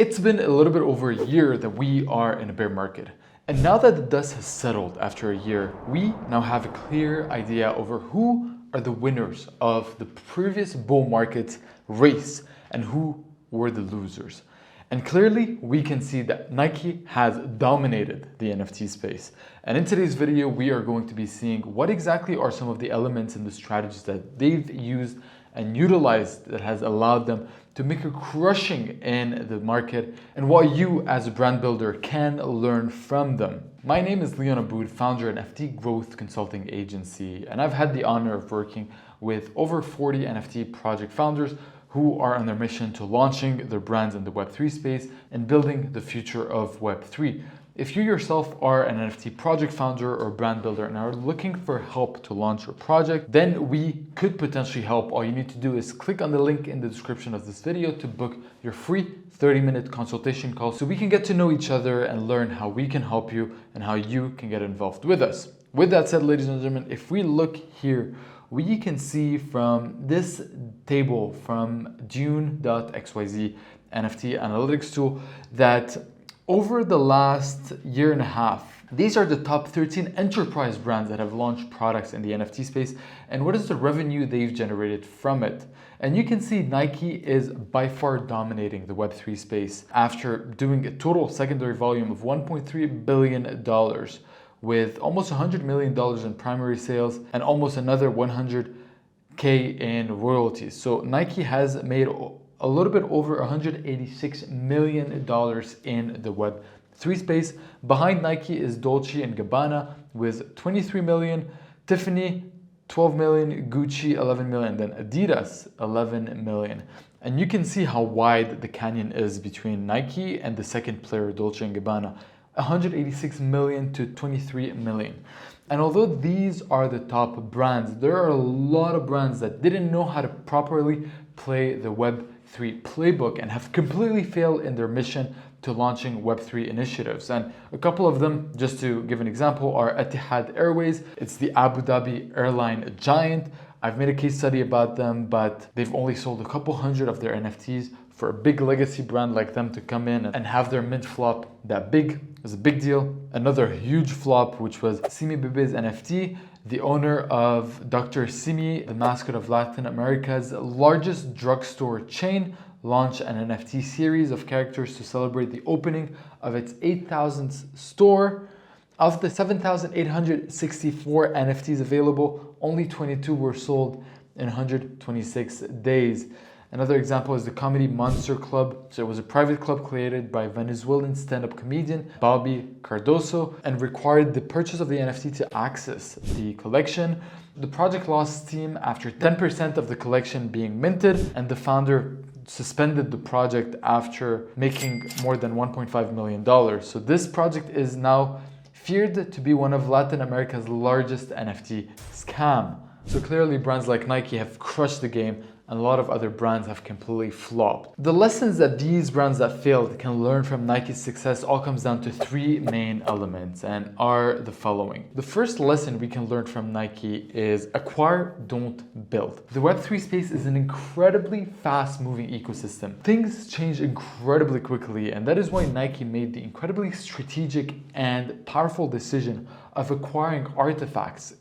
It's been a little bit over a year that we are in a bear market. And now that the dust has settled after a year, we now have a clear idea over who are the winners of the previous bull market race and who were the losers. And clearly, we can see that Nike has dominated the NFT space. And in today's video, we are going to be seeing what exactly are some of the elements and the strategies that they've used and utilized that has allowed them to make a crushing in the market, and what you as a brand builder can learn from them. My name is Leon Aboud, founder at NFT Growth Consulting Agency, and I've had the honor of working with over 40 NFT project founders who are on their mission to launching their brands in the Web3 space and building the future of Web3. If you yourself are an NFT project founder or brand builder and are looking for help to launch your project, then we could potentially help. All you need to do is click on the link in the description of this video to book your free 30-minute consultation call so we can get to know each other and learn how we can help you and how you can get involved with us. With that said, ladies and gentlemen, if we look here, we can see from this table from June.xyz NFT analytics tool that over the last year and a half, these are the top 13 enterprise brands that have launched products in the NFT space and what is the revenue they've generated from it. And you can see Nike is by far dominating the Web3 space after doing a total secondary volume of $1.3 billion with almost $100 million in primary sales and almost another 100K in royalties. So Nike has made a little bit over $186 million in the Web3 space. Behind Nike is Dolce & Gabbana with 23 million, Tiffany 12 million, Gucci 11 million, then Adidas 11 million. And you can see how wide the canyon is between Nike and the second player, Dolce & Gabbana, 186 million to 23 million. And although these are the top brands, there are a lot of brands that didn't know how to properly play the Web3 playbook and have completely failed in their mission to launching Web3 initiatives. And a couple of them, just to give an example, are Etihad Airways. It's the Abu Dhabi airline giant. I've made a case study about them, but they've only sold a couple hundred of their NFTs. For a big legacy brand like them to come in and have their mint flop that big was a big deal. Another huge flop, which was Simi Bebe's NFT. The owner of Dr. Simi, the mascot of Latin America's largest drugstore chain, launched an NFT series of characters to celebrate the opening of its 8,000th store. Of the 7,864 NFTs available, only 22 were sold in 126 days. Another example is the Comedy Monster Club. So it was a private club created by Venezuelan stand-up comedian Bobby Cardoso and required the purchase of the NFT to access the collection. The project lost steam after 10% of the collection being minted, and the founder suspended the project after making more than $1.5 million. So this project is now feared to be one of Latin America's largest NFT scam. So clearly brands like Nike have crushed the game, and a lot of other brands have completely flopped. The lessons that these brands that failed can learn from Nike's success all comes down to three main elements and are the following. The first lesson we can learn from Nike is acquire, don't build. The Web3 space is an incredibly fast-moving ecosystem. Things change incredibly quickly, and that is why Nike made the incredibly strategic and powerful decision of acquiring artifacts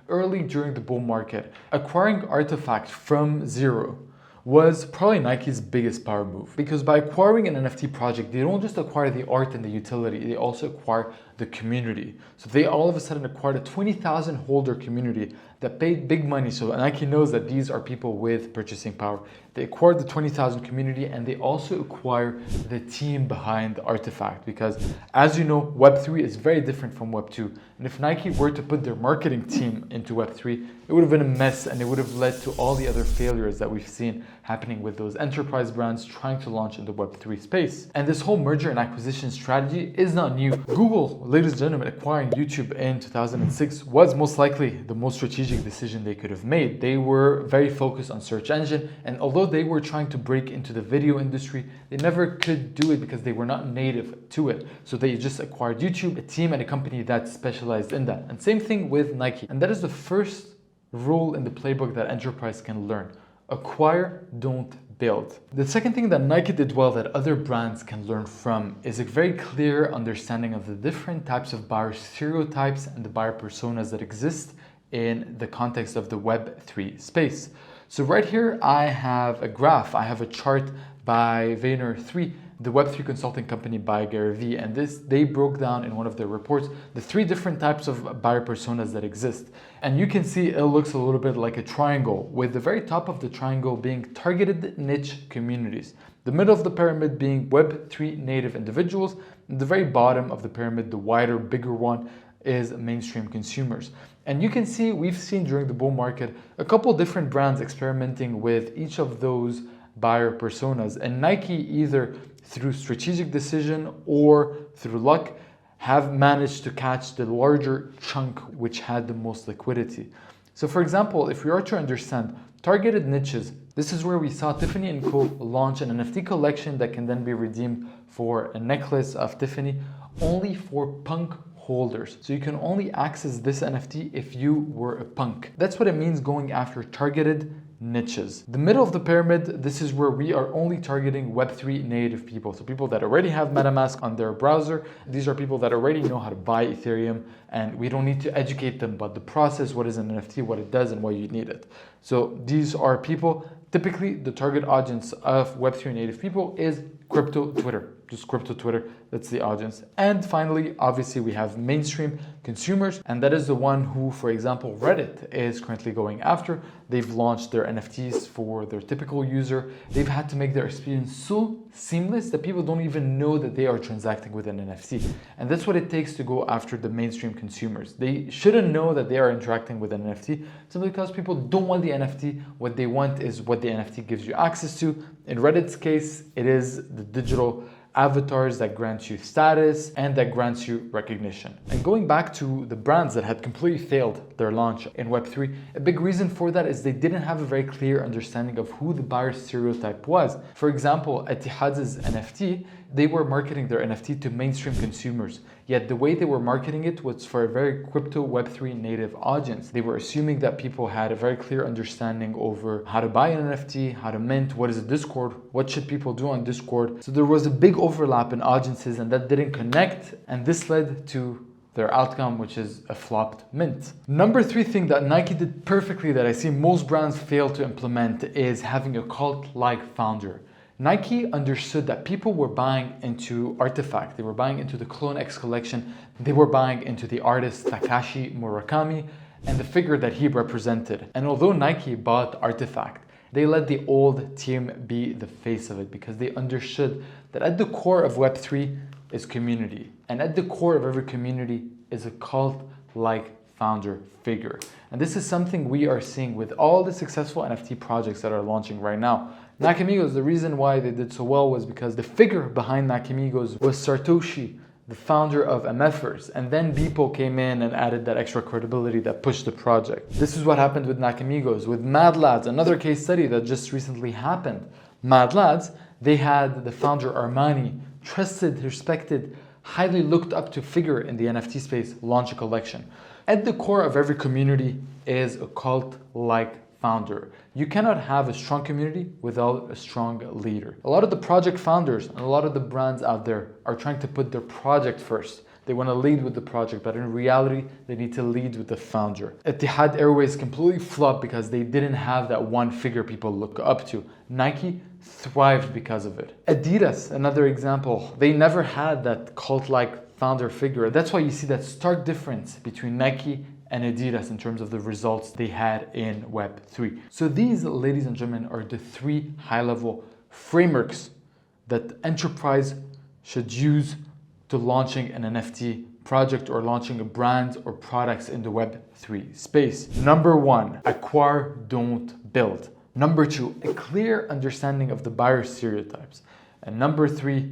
early during the bull market. Acquiring artifacts from zero was probably Nike's biggest power move, because by acquiring an NFT project, they don't just acquire the art and the utility, they also acquire the community. So they all of a sudden acquired a 20,000 holder community that paid big money. So Nike knows that these are people with purchasing power. They acquired the 20,000 community, and they also acquire the team behind the artifact, because as you know, Web3 is very different from Web2. And if Nike were to put their marketing team into Web3, it would have been a mess, and it would have led to all the other failures that we've seen happening with those enterprise brands trying to launch in the Web3 space. And this whole merger and acquisition strategy is not new. Google, ladies and gentlemen, acquiring YouTube in 2006 was most likely the most strategic decision they could have made. They were very focused on search engine, and although they were trying to break into the video industry, they never could do it because they were not native to it. So they just acquired YouTube, a team and a company that specialized in that. And same thing with Nike. And that is the first rule in the playbook that enterprise can learn. Acquire, don't build. The second thing that Nike did well that other brands can learn from is a very clear understanding of the different types of buyer stereotypes and the buyer personas that exist in the context of the Web3 space. So right here, I have a graph, I have a chart by Vayner3, the Web3 consulting company by Gary Vee, and they broke down in one of their reports the 3 different types of buyer personas that exist. And you can see it looks a little bit like a triangle, with the very top of the triangle being targeted niche communities, the middle of the pyramid being Web3 native individuals, and the very bottom of the pyramid, the wider, bigger one, is mainstream consumers. And you can see we've seen during the bull market a couple different brands experimenting with each of those buyer personas, and Nike, either through strategic decision or through luck, have managed to catch the larger chunk which had the most liquidity. So for example, if we are to understand targeted niches, this is where we saw Tiffany & Co. launch an NFT collection that can then be redeemed for a necklace of Tiffany only for punk holders. So you can only access this NFT if you were a punk. That's what it means going after targeted niches. The middle of the pyramid, this is where we are only targeting Web3 native people. So people that already have MetaMask on their browser. These are people that already know how to buy Ethereum, and we don't need to educate them about the process, what is an NFT, what it does, and why you need it. So these are people, typically the target audience of Web3 native people is crypto Twitter. Just crypto Twitter, that's the audience. And finally, obviously we have mainstream consumers, and that is the one who, for example, Reddit is currently going after. They've launched their NFTs for their typical user. They've had to make their experience so seamless that people don't even know that they are transacting with an NFT. And that's what it takes to go after the mainstream consumers. They shouldn't know that they are interacting with an NFT simply because people don't want the NFT. What they want is what the NFT gives you access to. In Reddit's case, it is the digital avatars that grants you status and that grants you recognition. And going back to the brands that had completely failed their launch in Web3, a big reason for that is they didn't have a very clear understanding of who the buyer stereotype was. For example, Etihad's NFT, they were marketing their NFT to mainstream consumers, yet the way they were marketing it was for a very crypto Web3 native audience. They were assuming that people had a very clear understanding over how to buy an NFT, how to mint, what is a Discord, what should people do on Discord. So there was a big overlap in audiences, and that didn't connect, and this led to their outcome, which is a flopped mint. Number 3 thing that Nike did perfectly that I see most brands fail to implement is having a cult-like founder. Nike understood that people were buying into artifact, they were buying into the CloneX collection, they were buying into the artist Takashi Murakami and the figure that he represented. And although Nike bought artifact, they let the old team be the face of it because they understood that at the core of Web3 is community. And at the core of every community is a cult-like founder figure. And this is something we are seeing with all the successful NFT projects that are launching right now. Nakamigos, the reason why they did so well was because the figure behind Nakamigos was Satoshi, the founder of MFers, and then Beeple came in and added that extra credibility that pushed the project. This is what happened with Nakamigos. With Mad Lads, another case study that just recently happened. Mad Lads, they had the founder Armani, trusted, respected, highly looked up to figure in the NFT space, launch a collection. At the core of every community is a cult-like founder. You cannot have a strong community without a strong leader. A lot of the project founders and a lot of the brands out there are trying to put their project first. They want to lead with the project, but in reality, they need to lead with the founder. Etihad Airways completely flopped because they didn't have that one figure people look up to. Nike thrived because of it. Adidas, another example, they never had that cult-like founder figure. That's why you see that stark difference between Nike and Adidas in terms of the results they had in Web3. So these, ladies and gentlemen, are the 3 high-level frameworks that enterprise should use to launching an NFT project or launching a brand or products in the Web3 space. Number 1, acquire, don't build. Number 2, a clear understanding of the buyer stereotypes. And number 3,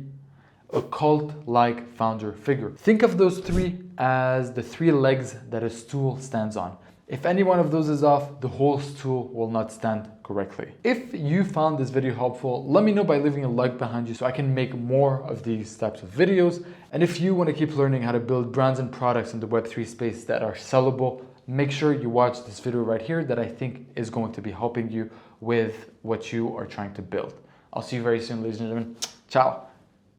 a cult-like founder figure. Think of those 3 as the 3 legs that a stool stands on. If any one of those is off, the whole stool will not stand correctly. If you found this video helpful, let me know by leaving a like behind you so I can make more of these types of videos. And if you want to keep learning how to build brands and products in the Web3 space that are sellable, make sure you watch this video right here that I think is going to be helping you with what you are trying to build. I'll see you very soon, ladies and gentlemen. Ciao.